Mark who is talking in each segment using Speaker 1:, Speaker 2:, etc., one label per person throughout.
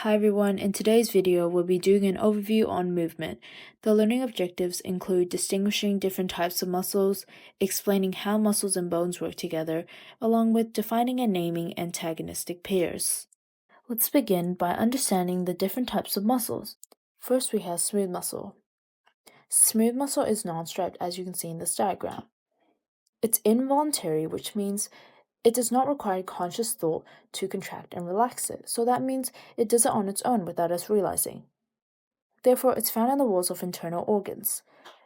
Speaker 1: Hi everyone, in today's video we'll be doing an overview on movement. The learning objectives include distinguishing different types of muscles, explaining how muscles and bones work together, along with defining and naming antagonistic pairs. Let's begin by understanding the different types of muscles. First we have smooth muscle. Smooth muscle is non-striped as you can see in this diagram. It's involuntary, which means it does not require conscious thought to contract and relax it, so that means it does it on its own without us realizing. Therefore, it's found in the walls of internal organs,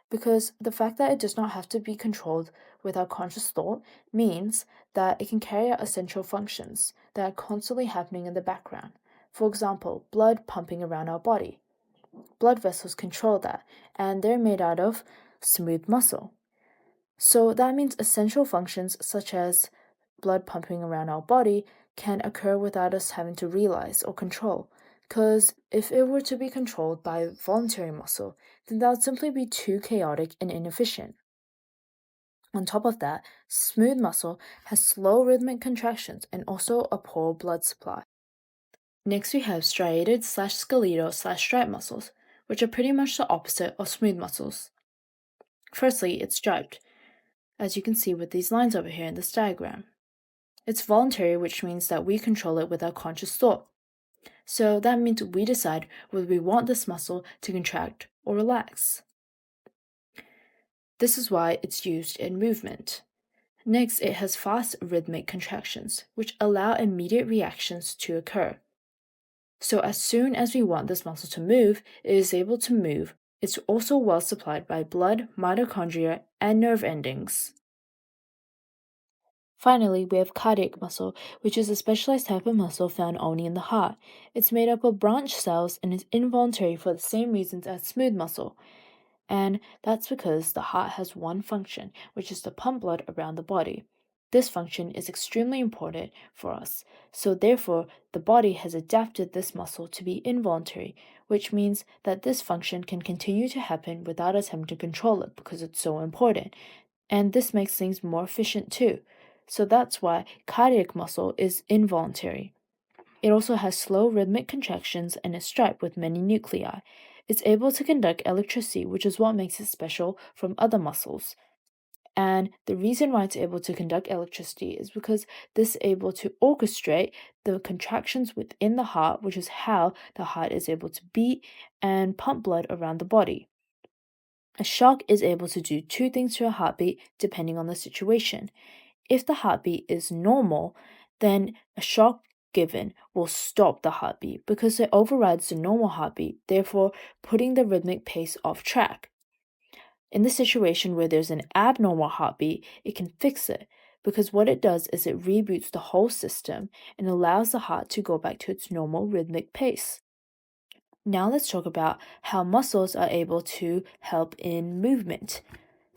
Speaker 1: because the fact that it does not have to be controlled without conscious thought means that it can carry out essential functions that are constantly happening in the background. For example, blood pumping around our body. Blood vessels control that, and they're made out of smooth muscle. So that means essential functions such as blood pumping around our body can occur without us having to realize or control. Because if it were to be controlled by voluntary muscle, then that would simply be too chaotic and inefficient. On top of that, smooth muscle has slow rhythmic contractions and also a poor blood supply. Next, we have striated/skeletal/stripe muscles, which are pretty much the opposite of smooth muscles. Firstly, it's striped, as you can see with these lines over here in this diagram. It's voluntary, which means that we control it without conscious thought. So that means we decide whether we want this muscle to contract or relax. This is why it's used in movement. Next, it has fast rhythmic contractions, which allow immediate reactions to occur. So as soon as we want this muscle to move, it is able to move. It's also well supplied by blood, mitochondria, and nerve endings. Finally, we have cardiac muscle, which is a specialized type of muscle found only in the heart. It's made up of branch cells and is involuntary for the same reasons as smooth muscle. And that's because the heart has one function, which is to pump blood around the body. This function is extremely important for us, so therefore the body has adapted this muscle to be involuntary, which means that this function can continue to happen without us having to control it because it's so important. And this makes things more efficient too. So that's why cardiac muscle is involuntary. It also has slow rhythmic contractions and is striped with many nuclei. It's able to conduct electricity, which is what makes it special from other muscles. And the reason why it's able to conduct electricity is because this is able to orchestrate the contractions within the heart, which is how the heart is able to beat and pump blood around the body. A shock is able to do two things to a heartbeat depending on the situation. If the heartbeat is normal, then a shock given will stop the heartbeat because it overrides the normal heartbeat, therefore putting the rhythmic pace off track. In the situation where there's an abnormal heartbeat, it can fix it because what it does is it reboots the whole system and allows the heart to go back to its normal rhythmic pace. Now let's talk about how muscles are able to help in movement.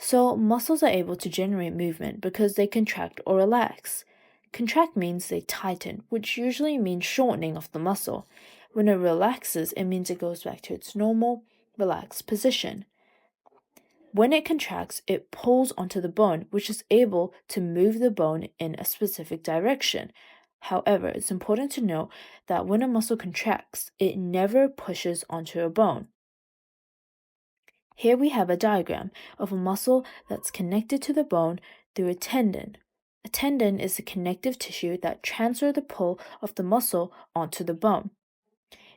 Speaker 1: So, muscles are able to generate movement because they contract or relax. Contract means they tighten, which usually means shortening of the muscle. When it relaxes, it means it goes back to its normal, relaxed position. When it contracts, it pulls onto the bone, which is able to move the bone in a specific direction. However, it's important to note that when a muscle contracts, it never pushes onto a bone. Here we have a diagram of a muscle that's connected to the bone through a tendon. A tendon is a connective tissue that transfers the pull of the muscle onto the bone.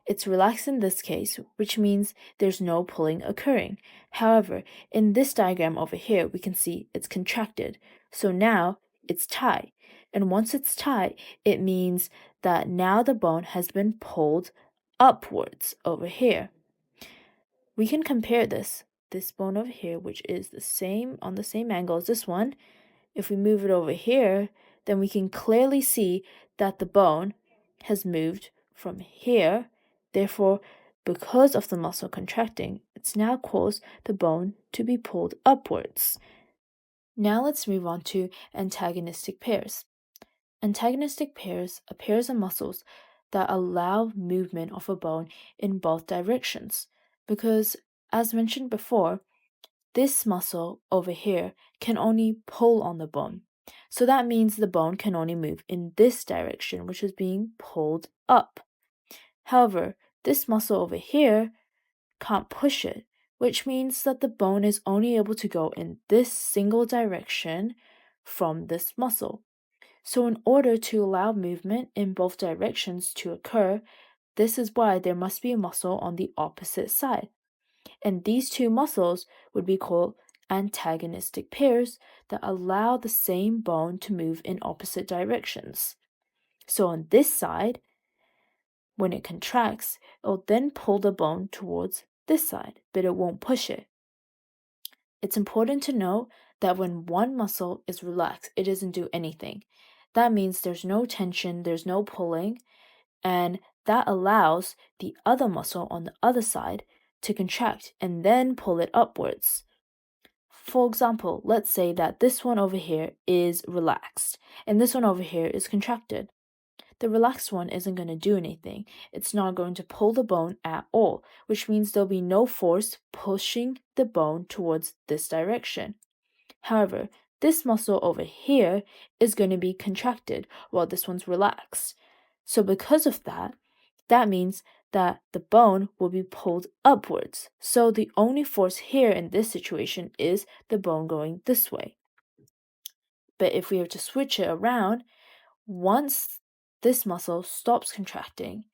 Speaker 1: It's relaxed in this case, which means there's no pulling occurring. However, in this diagram over here, we can see it's contracted. So now it's tight. And once it's tight, it means that now the bone has been pulled upwards over here. We can compare this bone over here, which is the same on the same angle as this one. If we move it over here, then we can clearly see that the bone has moved from here. Therefore, because of the muscle contracting, it's now caused the bone to be pulled upwards. Now let's move on to antagonistic pairs. Antagonistic pairs are pairs of muscles that allow movement of a bone in both directions. Because, as mentioned before, this muscle over here can only pull on the bone. So that means the bone can only move in this direction, which is being pulled up. However, this muscle over here can't push it, which means that the bone is only able to go in this single direction from this muscle. So, in order to allow movement in both directions to occur, this is why there must be a muscle on the opposite side. And these two muscles would be called antagonistic pairs that allow the same bone to move in opposite directions. So, on this side, when it contracts, it'll then pull the bone towards this side, but it won't push it. It's important to note that when one muscle is relaxed, it doesn't do anything. That means there's no tension, there's no pulling, and that allows the other muscle on the other side to contract and then pull it upwards. For example, let's say that this one over here is relaxed and this one over here is contracted. The relaxed one isn't going to do anything. It's not going to pull the bone at all, which means there'll be no force pushing the bone towards this direction. However, this muscle over here is going to be contracted while this one's relaxed. So because of that, that means that the bone will be pulled upwards. So the only force here in this situation is the bone going this way. But if we were to switch it around, once this muscle stops contracting,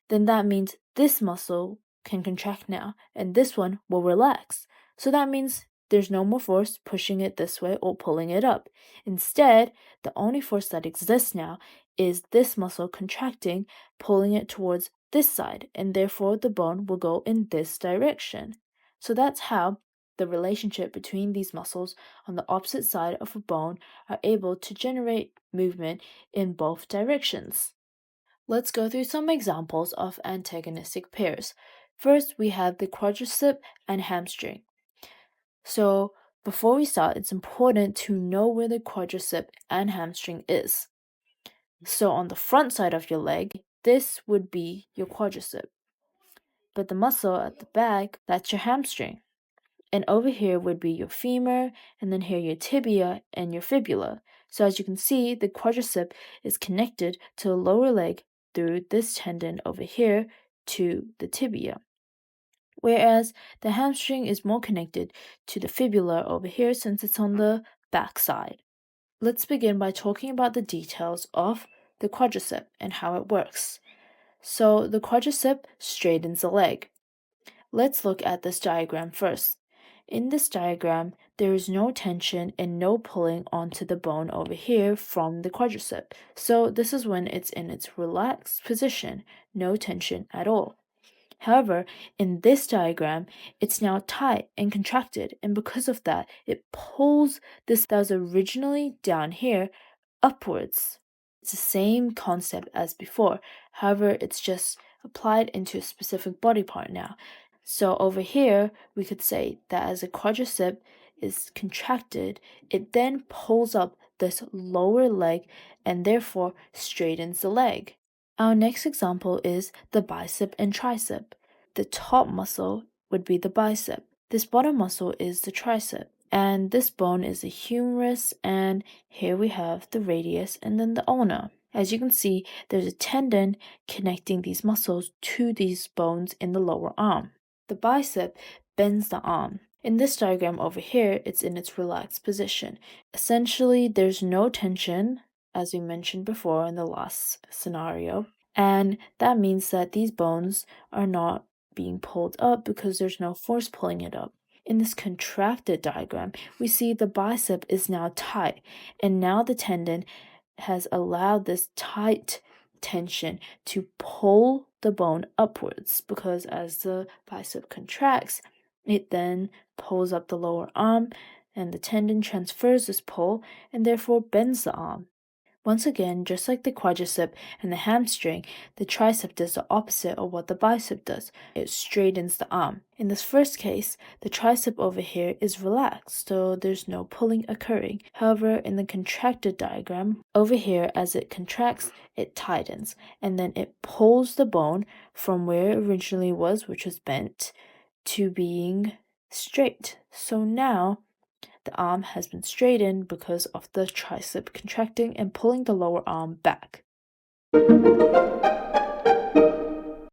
Speaker 1: then that means this muscle can contract now, and this one will relax. So that means there's no more force pushing it this way or pulling it up. Instead, the only force that exists now is this muscle contracting, pulling it towards this side, and therefore the bone will go in this direction. So that's how the relationship between these muscles on the opposite side of a bone are able to generate movement in both directions. Let's go through some examples of antagonistic pairs. First, we have the quadricep and hamstring. So, before we start, it's important to know where the quadricep and hamstring is. So, on the front side of your leg, this would be your quadricep. But the muscle at the back, that's your hamstring. And over here would be your femur, and then here your tibia and your fibula. So as you can see, the quadricep is connected to the lower leg through this tendon over here to the tibia. Whereas the hamstring is more connected to the fibula over here since it's on the back side. Let's begin by talking about the details of the quadricep and how it works. So the quadricep straightens the leg. Let's look at this diagram first. In this diagram, there is no tension and no pulling onto the bone over here from the quadricep. So this is when it's in its relaxed position, no tension at all. However, in this diagram, it's now tight and contracted, and because of that, it pulls this that was originally down here upwards. It's the same concept as before, however, it's just applied into a specific body part now. So over here, we could say that as a quadricep is contracted, it then pulls up this lower leg and therefore straightens the leg. Our next example is the bicep and tricep. The top muscle would be the bicep. This bottom muscle is the tricep. And this bone is the humerus, and here we have the radius and then the ulna. As you can see, there's a tendon connecting these muscles to these bones in the lower arm. The bicep bends the arm. In this diagram over here, it's in its relaxed position. Essentially, there's no tension, as we mentioned before in the last scenario, and that means that these bones are not being pulled up because there's no force pulling it up. In this contracted diagram, we see the bicep is now tight, and now the tendon has allowed this tight tension to pull the bone upwards, because as the bicep contracts, it then pulls up the lower arm, and the tendon transfers this pull and therefore bends the arm. Once again, just like the quadricep and the hamstring, the tricep does the opposite of what the bicep does. It straightens the arm. In this first case, the tricep over here is relaxed, so there's no pulling occurring. However, in the contracted diagram, over here, as it contracts, it tightens, and then it pulls the bone from where it originally was, which was bent, to being straight. So now, the arm has been straightened because of the tricep contracting and pulling the lower arm back.